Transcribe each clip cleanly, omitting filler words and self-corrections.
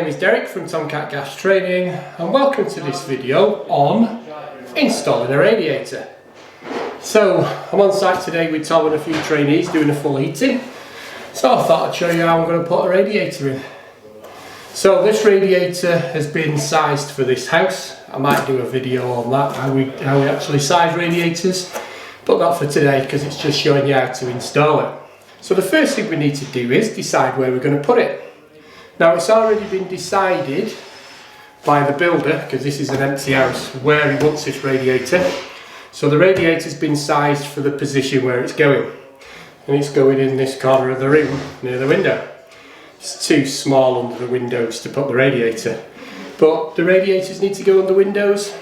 name is Derek from Tomkat Gas Training and welcome to this video on installing a radiator. So I'm on site today with Tom and a few trainees doing a full heating. So I thought I'd show you how I'm going to put a radiator in. So this radiator has been sized for this house. I might do a video on that, how we actually size radiators, but not for today because it's just showing you how to install it. So the first thing we need to do is decide where we're going to put it. Now it's already been decided by the builder, because this is an empty house, where he wants this radiator. So the radiator's been sized for the position where it's going. And it's going in this corner of the room, near the window. It's too small under the windows to put the radiator. But the radiators need to go under windows.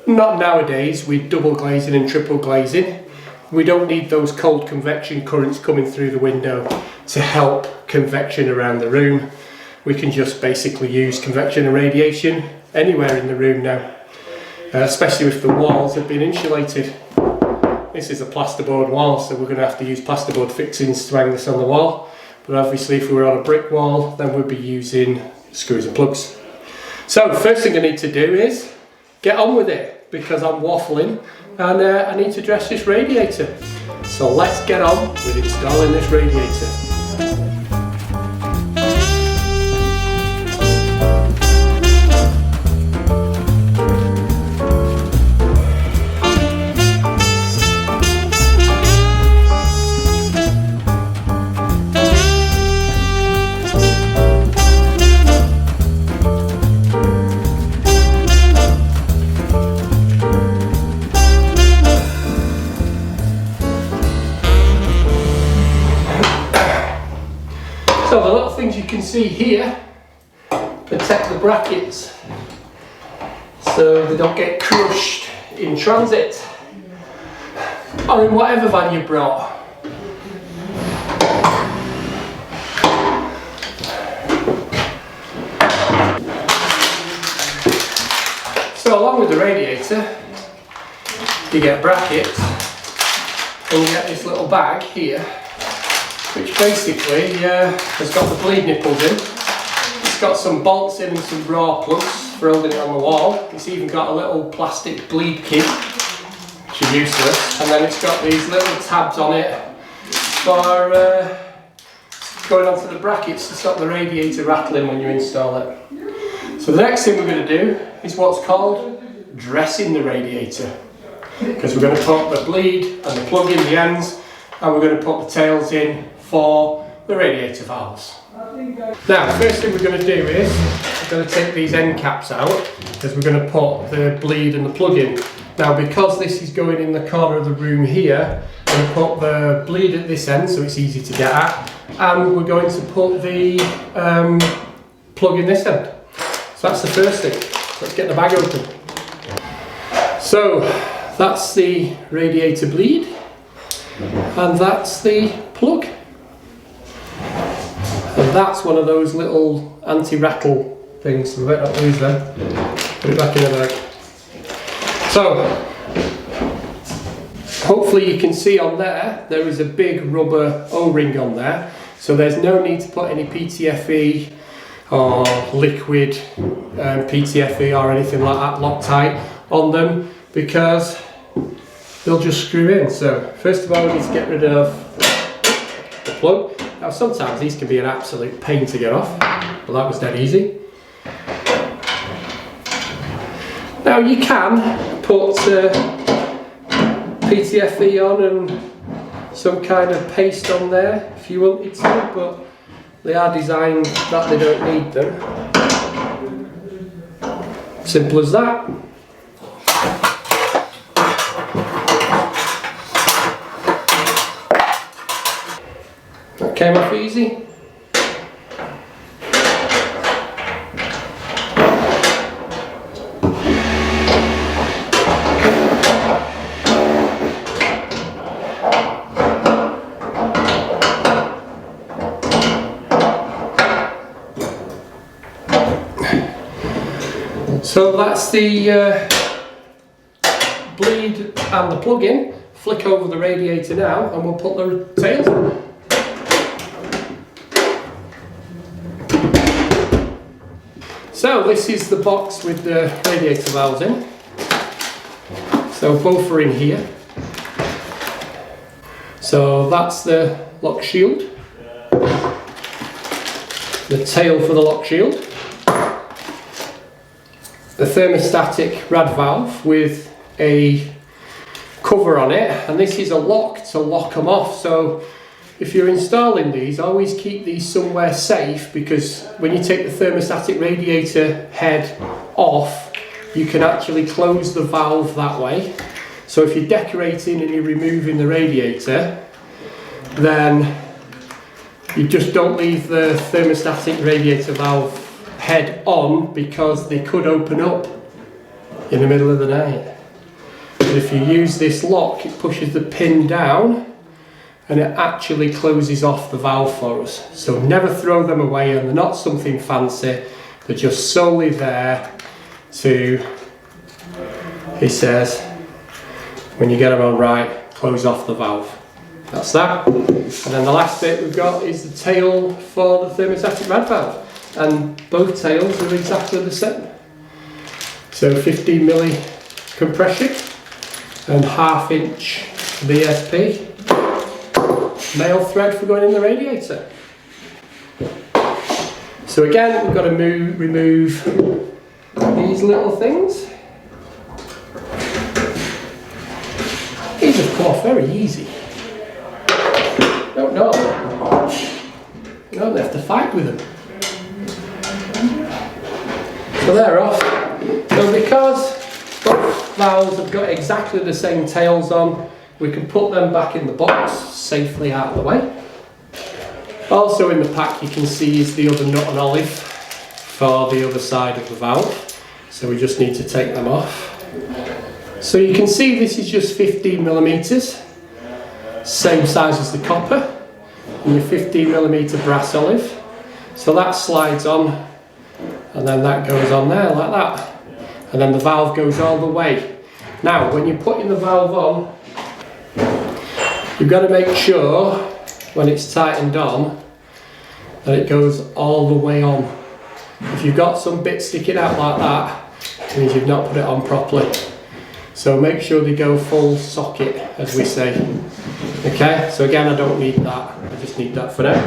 Not nowadays with double glazing and triple glazing. We don't need those cold convection currents coming through the window to help convection around the room. We can just basically use convection and radiation anywhere in the room now, especially if the walls have been insulated. This is a plasterboard wall, so we're going to have to use plasterboard fixings to hang this on the wall. But obviously if we were on a brick wall, then we'd be using screws and plugs. So first thing I need to do is get on with it, because I'm waffling and I need to dress this radiator. So let's get on with installing this radiator. So the little things you can see here protect the brackets so they don't get crushed in transit or in whatever van you brought. So along with the radiator you get brackets and you get this little bag here, which basically has got the bleed nipples in. It's got some bolts in and some raw plugs for holding it on the wall. It's even got a little plastic bleed kit, which is useless, and then it's got these little tabs on it for going onto the brackets to stop the radiator rattling when you install it. So the next thing we're going to do is what's called dressing the radiator, because we're going to put the bleed and the plug in the ends, and we're going to put the tails in for the radiator valves. Now the first thing we're going to do is we're going to take these end caps out, because we're going to put the bleed and the plug in. Now because this is going in the corner of the room here, we're going to put the bleed at this end so it's easy to get at, and we're going to put the plug in this end. So that's the first thing. Let's get the bag open. So that's the radiator bleed, and that's the plug. And that's one of those little anti-rattle things, so we better not lose them. Put it back in the bag. So, hopefully you can see on there, there is a big rubber O-ring on there, so there's no need to put any PTFE or liquid PTFE or anything like that Loctite on them, because they'll just screw in. So first of all we need to get rid of the plug. Now sometimes these can be an absolute pain to get off, but that was dead easy. Now you can put PTFE on and some kind of paste on there if you wanted to, but they are designed that they don't need them. Simple as that. That came off easy. So that's the bleed and the plug-in. Flick over the radiator now and we'll put the tails on. So this is the box with the radiator valves in. So both are in here. So that's the lock shield, the tail for the lock shield, the thermostatic rad valve with a cover on it, and this is a lock to lock them off. So if you're installing these, always keep these somewhere safe, because when you take the thermostatic radiator head off, you can actually close the valve that way. So if you're decorating and you're removing the radiator, then you just don't leave the thermostatic radiator valve head on, because they could open up in the middle of the night. But if you use this lock, it pushes the pin down and it actually closes off the valve for us. So never throw them away, and they're not something fancy, they're just solely there to, he says, when you get them on right, close off the valve. That's that. And then the last bit we've got is the tail for the thermostatic rad valve, and both tails are exactly the same. So 15 milli compression and 1/2 inch VSP male thread for going in the radiator. So again, we've got to remove these little things. These have come off very easy. Don't know. You don't have to fight with them. So they're off. So because both valves have got exactly the same tails on, we can put them back in the box safely out of the way. Also in the pack you can see is the other nut and olive for the other side of the valve. So we just need to take them off. So you can see this is just 15 millimeters, same size as the copper, and your 15 millimeter brass olive. So that slides on, and then that goes on there like that. And then the valve goes all the way. Now, when you're putting the valve on, you've got to make sure when it's tightened on that it goes all the way on. If you've got some bits sticking out like that, it means you've not put it on properly. So make sure they go full socket, as we say. Okay, so again, I don't need that, I just need that for now.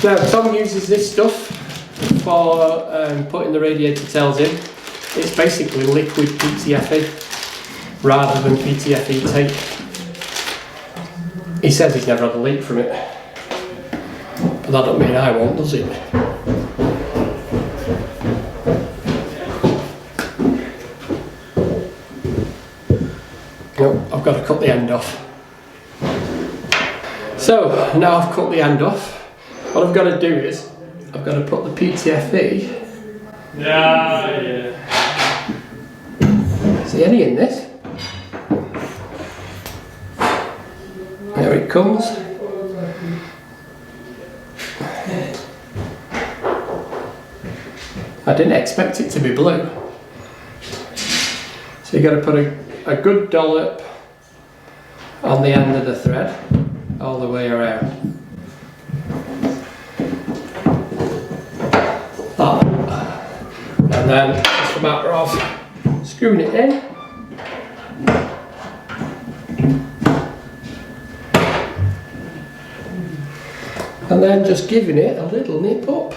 Now, Tom uses this stuff for putting the radiator tails in. It's basically liquid PTFE rather than PTFE tape. He says he's never had a leak from it, but that don't mean I won't, does it? Nope, I've got to cut the end off. So now I've cut the end off, what I've got to do is I've got to put the PTFE. Yeah. See any in this? There it comes. I didn't expect it to be blue. So you've got to put a good dollop on the end of the thread all the way around. That. And then it's a matter of screwing it in. And then just giving it a little nip up.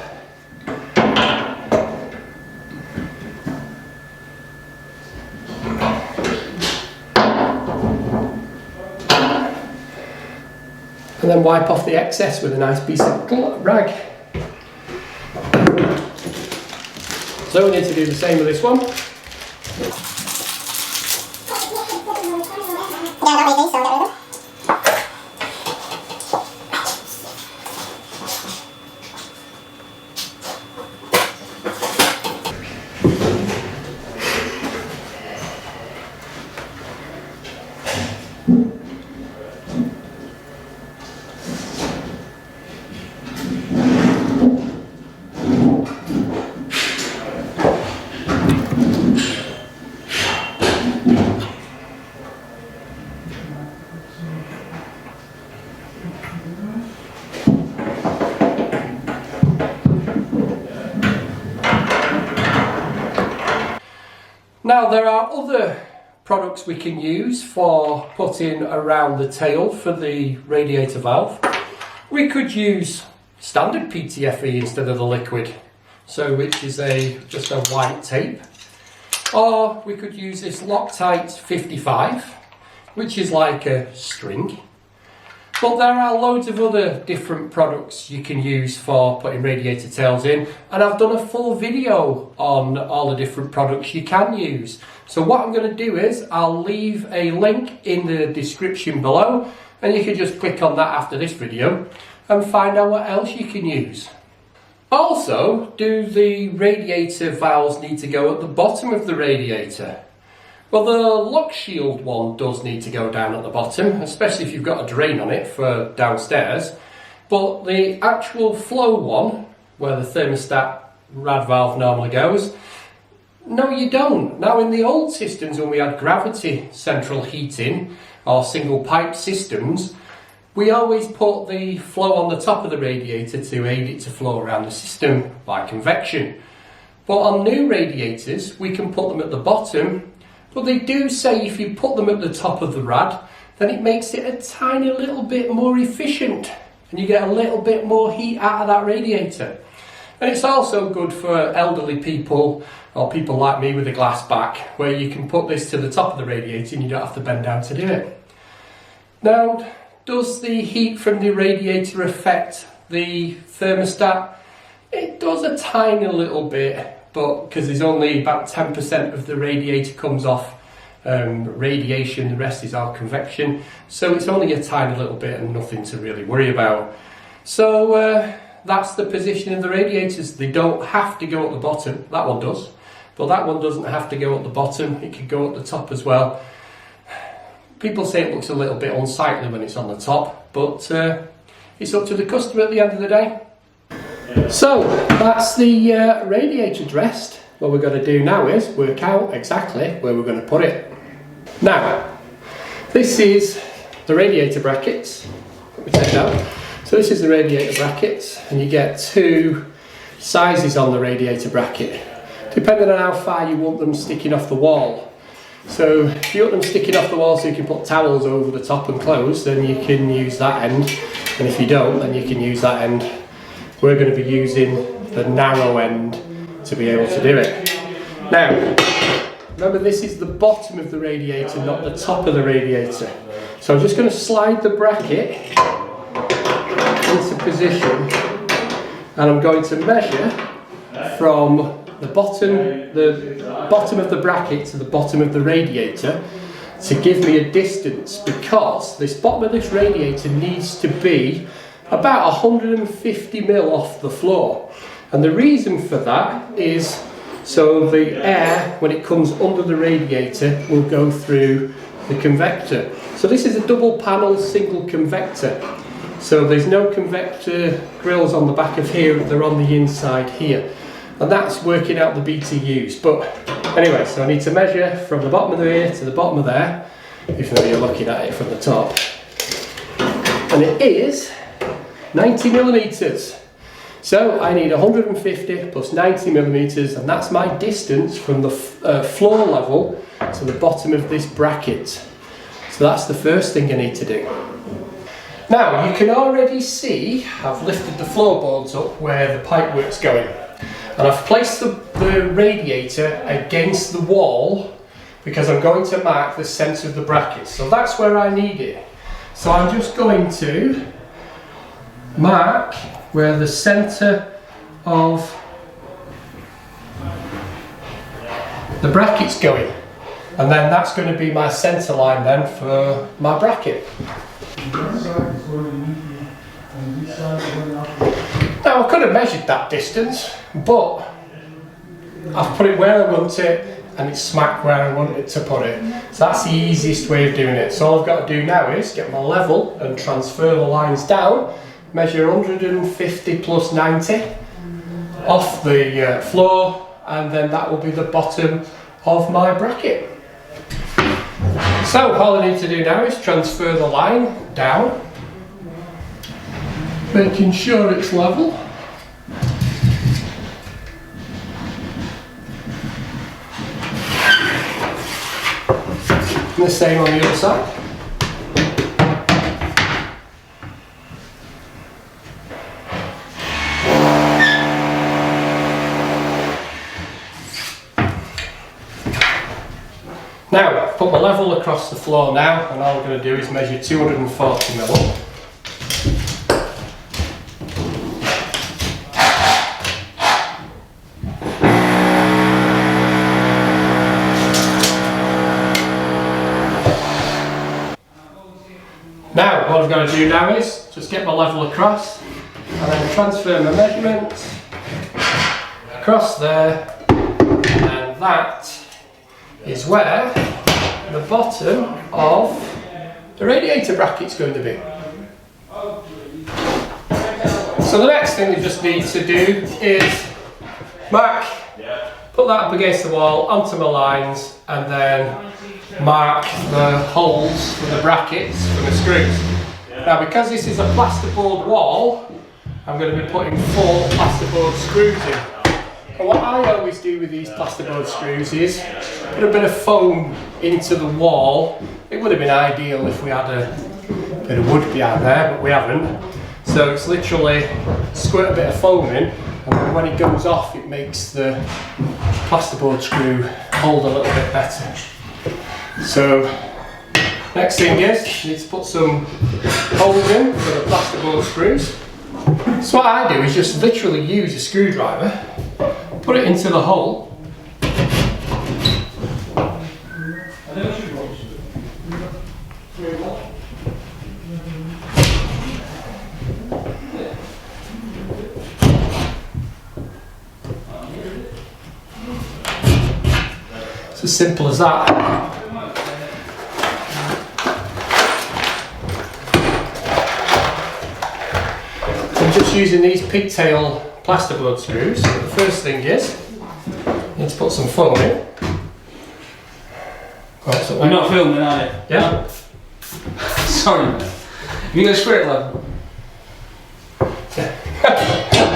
And then wipe off the excess with a nice piece of rag. So we need to do the same with this one. Now there are other products we can use for putting around the tail for the radiator valve. We could use standard PTFE instead of the liquid, so which is just a white tape, or we could use this Loctite 55, which is like a string. But there are loads of other different products you can use for putting radiator tails in, and I've done a full video on all the different products you can use. So what I'm going to do is I'll leave a link in the description below, and you can just click on that after this video and find out what else you can use. Also, do the radiator valves need to go at the bottom of the radiator? Well, the lock shield one does need to go down at the bottom, especially if you've got a drain on it for downstairs. But the actual flow one, where the thermostat rad valve normally goes, no you don't. Now in the old systems when we had gravity central heating or single pipe systems, we always put the flow on the top of the radiator to aid it to flow around the system by convection. But on new radiators we can put them at the bottom. But they do say if you put them at the top of the rad, then it makes it a tiny little bit more efficient and you get a little bit more heat out of that radiator. And it's also good for elderly people or people like me with a glass back, where you can put this to the top of the radiator and you don't have to bend down to do it. Now, does the heat from the radiator affect the thermostat? It does a tiny little bit. But because there's only about 10% of the radiator comes off radiation, the rest is all convection, so it's only a tiny little bit and nothing to really worry about. So that's the position of the radiators. They don't have to go at the bottom. That one does, but that one doesn't have to go at the bottom. It could go at the top as well. People say it looks a little bit unsightly when it's on the top, but it's up to the customer at the end of the day. So that's the radiator dressed. What we're going to do now is work out exactly where we're going to put it. Now, this is the radiator brackets. Let me take it out. So this is the radiator brackets, and you get two sizes on the radiator bracket, depending on how far you want them sticking off the wall. So if you want them sticking off the wall so you can put towels over the top and close, then you can use that end, and if you don't, then you can use that end. We're going to be using the narrow end to be able to do it. Now, remember this is the bottom of the radiator, not the top of the radiator. So I'm just going to slide the bracket into position, and I'm going to measure from the bottom of the bracket to the bottom of the radiator to give me a distance, because this bottom of this radiator needs to be about 150 mil off the floor, and the reason for that is so the air, when it comes under the radiator, will go through the convector. So this is a double panel single convector, so there's no convector grills on the back of here, they're on the inside here, and that's working out the BTUs. But anyway, so I need to measure from the bottom of here to the bottom of there, even though you're looking at it from the top, and it is 90 millimeters. So I need 150 plus 90 millimeters, and that's my distance from the floor level to the bottom of this bracket. So that's the first thing I need to do. Now you can already see I've lifted the floorboards up where the pipework's going, and I've placed the radiator against the wall because I'm going to mark the centre of the bracket. So that's where I need it. So I'm just going to mark where the centre of the bracket's going, and then that's going to be my centre line then for my bracket. Now I could have measured that distance, but I've put it where I want it, and it's smack where I want it to put it. So that's the easiest way of doing it. So all I've got to do now is get my level and transfer the lines down, measure 150 plus 90 off the floor, and then that will be the bottom of my bracket. So all I need to do now is transfer the line down, making sure it's level. And the same on the other side. Now, I've put my level across the floor now, and all I'm going to do is measure 240mm. Now, what I've got to do now is just get my level across, and then transfer my measurements across there, and that is where the bottom of the radiator bracket's going to be. So the next thing we just need to do is mark, put that up against the wall onto my lines, and then mark the holes for the brackets for the screws. Now, because this is a plasterboard wall, I'm going to be putting 4 plasterboard screws in. And what I always do with these plasterboard screws is put a bit of foam into the wall. It would have been ideal if we had a bit of wood behind there, but we haven't. So it's literally squirt a bit of foam in, and then when it goes off, it makes the plasterboard screw hold a little bit better. So next thing is, you need to put some holes in for the plasterboard screws. So what I do is just literally use a screwdriver, put it into the hole, it's as simple as that. I'm just using these pigtail plasterboard screws. So the first thing is, you need to put some foam in. You're not filming, are you? Yeah. Sorry, man. Have you got a spirit level?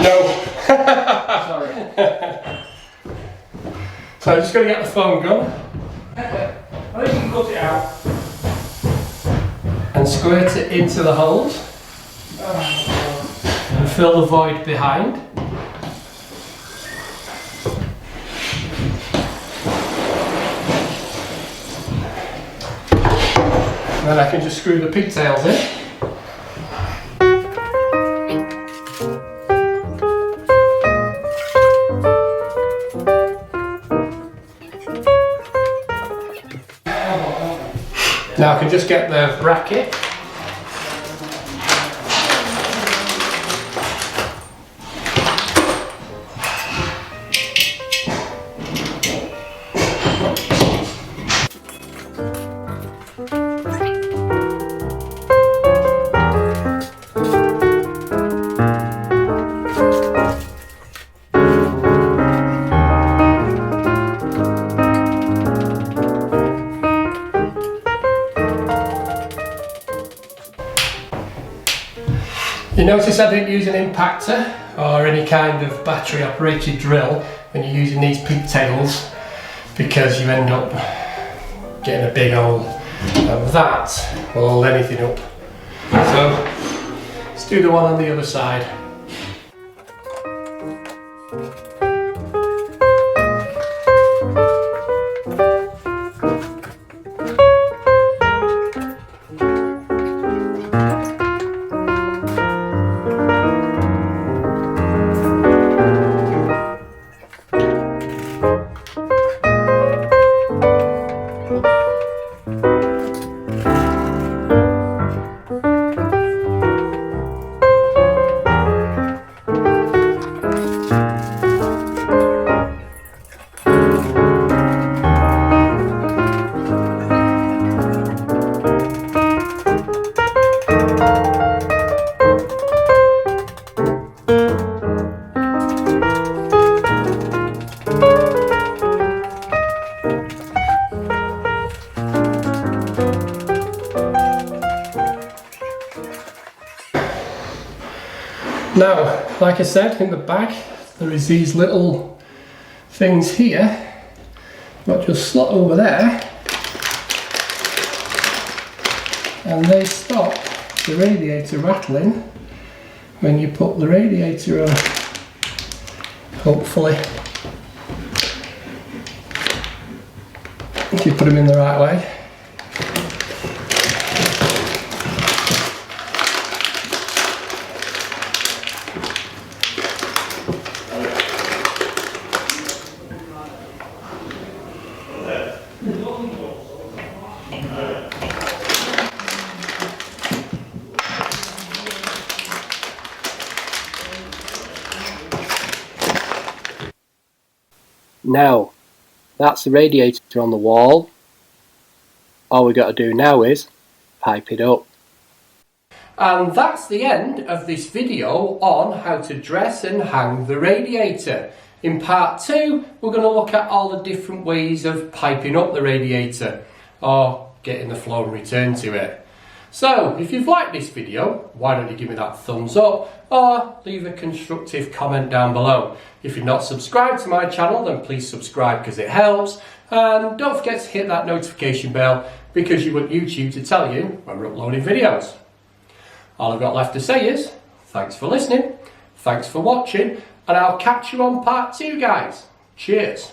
No. Sorry. So I'm just going to get the foam gun I think you can cut it out. and squirt it into the holes and fill the void behind. And then I can just screw the pigtails in. Now I can just get the bracket. You notice I didn't use an impactor or any kind of battery operated drill when you're using these pigtails, because you end up getting a big hole, and that will hold anything up. So let's do the one on the other side. Now, like I said, in the back there is these little things here that just slot over there, and they stop the radiator rattling when you put the radiator on, hopefully, if you put them in the right way. Now, that's the radiator on the wall. All we've got to do now is pipe it up. And that's the end of this video on how to dress and hang the radiator. In part 2, we're going to look at all the different ways of piping up the radiator or getting the flow and return to it. So, if you've liked this video, why don't you give me that thumbs up or leave a constructive comment down below. If you're not subscribed to my channel, then please subscribe because it helps. And don't forget to hit that notification bell because you want YouTube to tell you when we're uploading videos. All I've got left to say is, thanks for listening, thanks for watching, and I'll catch you on part 2, guys. Cheers.